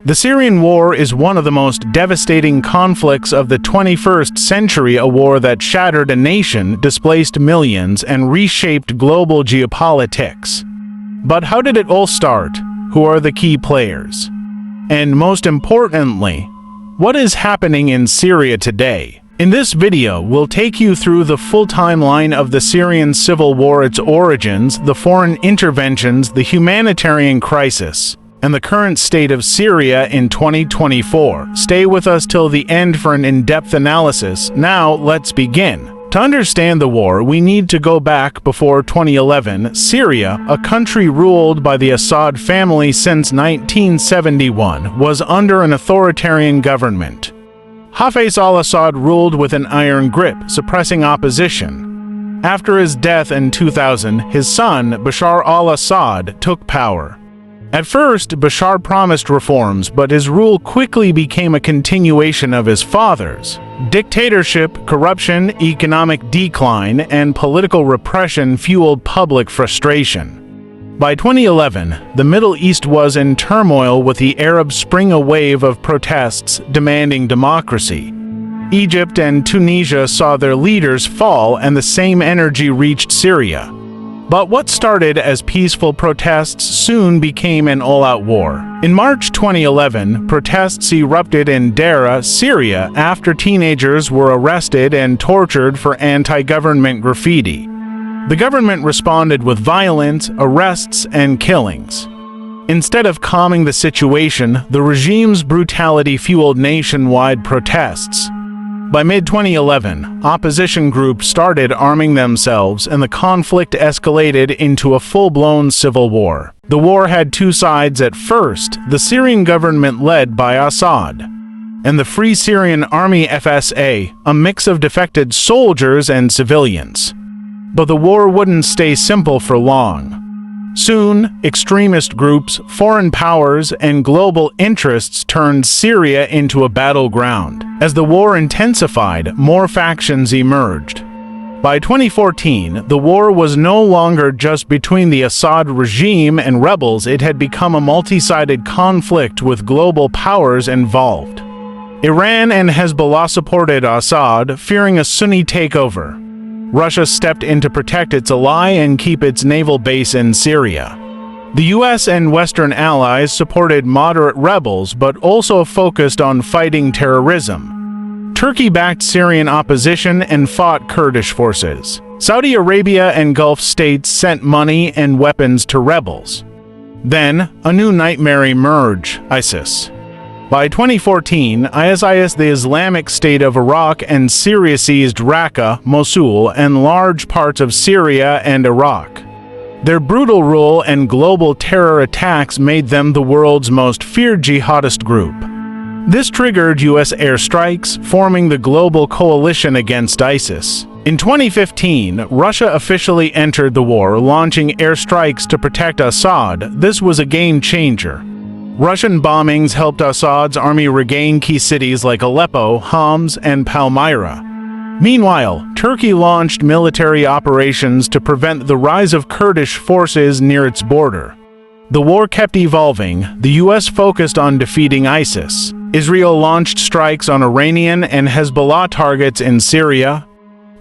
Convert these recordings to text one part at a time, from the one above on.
The Syrian War is one of the most devastating conflicts of the 21st century, a war that shattered a nation, displaced millions, and reshaped global geopolitics. But how did it all start? Who are the key players? And most importantly, what is happening in Syria today? In this video, we'll take you through the full timeline of the Syrian Civil War, its origins, the foreign interventions, the humanitarian crisis, and the current state of Syria in 2024. Stay with us till the end for an in-depth analysis. Now, let's begin. To understand the war, we need to go back before 2011. Syria, a country ruled by the Assad family since 1971, was under an authoritarian government. Hafez al-Assad ruled with an iron grip, suppressing opposition. After his death in 2000, his son, Bashar al-Assad, took power. At first, Bashar promised reforms, but his rule quickly became a continuation of his father's. Dictatorship, corruption, economic decline, and political repression fueled public frustration. By 2011, the Middle East was in turmoil, with the Arab Spring, a wave of protests demanding democracy. Egypt and Tunisia saw their leaders fall, and the same energy reached Syria. But what started as peaceful protests soon became an all-out war. In March 2011, protests erupted in Dara, Syria, after teenagers were arrested and tortured for anti-government graffiti. The government responded with violence, arrests, and killings. Instead of calming the situation, the regime's brutality fueled nationwide protests. By mid-2011, opposition groups started arming themselves, and the conflict escalated into a full-blown civil war. The war had two sides at first: the Syrian government led by Assad, and the Free Syrian Army FSA, a mix of defected soldiers and civilians. But the war wouldn't stay simple for long. Soon, extremist groups, foreign powers, and global interests turned Syria into a battleground. As the war intensified, more factions emerged. By 2014, the war was no longer just between the Assad regime and rebels. It had become a multi-sided conflict with global powers involved. Iran and Hezbollah supported Assad, fearing a Sunni takeover. Russia stepped in to protect its ally and keep its naval base in Syria. The US and Western allies supported moderate rebels, but also focused on fighting terrorism. Turkey backed Syrian opposition and fought Kurdish forces. Saudi Arabia and Gulf states sent money and weapons to rebels. Then, a new nightmare emerged: ISIS. By 2014, ISIS, the Islamic State of Iraq and Syria, seized Raqqa, Mosul, and large parts of Syria and Iraq. Their brutal rule and global terror attacks made them the world's most feared jihadist group. This triggered US airstrikes, forming the global coalition against ISIS. In 2015, Russia officially entered the war, launching airstrikes to protect Assad. This was a game changer. Russian bombings helped Assad's army regain key cities like Aleppo, Homs, and Palmyra. Meanwhile, Turkey launched military operations to prevent the rise of Kurdish forces near its border. The war kept evolving. The US focused on defeating ISIS. Israel launched strikes on Iranian and Hezbollah targets in Syria.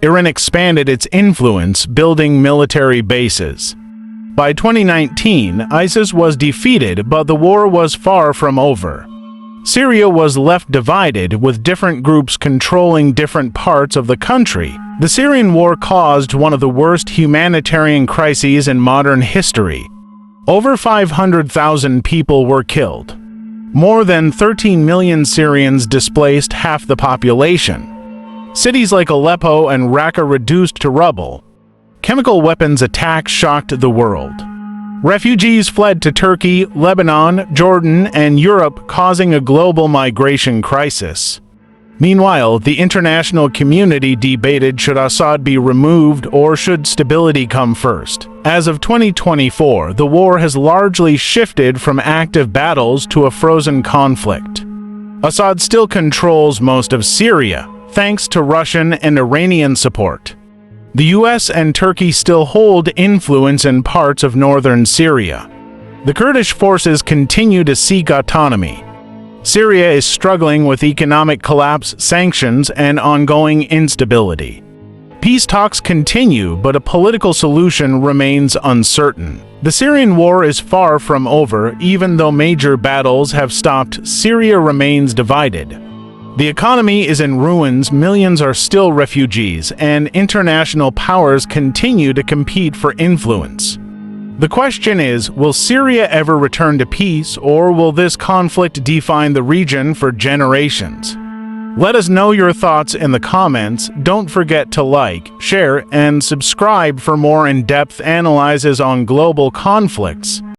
Iran expanded its influence, building military bases. By 2019, ISIS was defeated, but the war was far from over. Syria was left divided, with different groups controlling different parts of the country. The Syrian war caused one of the worst humanitarian crises in modern history. Over 500,000 people were killed. More than 13 million Syrians displaced, half the population. Cities like Aleppo and Raqqa reduced to rubble. Chemical weapons attacks shocked the world. Refugees fled to Turkey, Lebanon, Jordan, and Europe, causing a global migration crisis. Meanwhile, the international community debated, should Assad be removed or should stability come first? As of 2024, the war has largely shifted from active battles to a frozen conflict. Assad still controls most of Syria, thanks to Russian and Iranian support. The US and Turkey still hold influence in parts of northern Syria. The Kurdish forces continue to seek autonomy. Syria is struggling with economic collapse, sanctions, and ongoing instability. Peace talks continue, but a political solution remains uncertain. The Syrian war is far from over. Even though major battles have stopped, Syria remains divided. The economy is in ruins, millions are still refugees, and international powers continue to compete for influence. The question is, will Syria ever return to peace, or will this conflict define the region for generations? Let us know your thoughts in the comments. Don't forget to like, share, and subscribe for more in-depth analyses on global conflicts.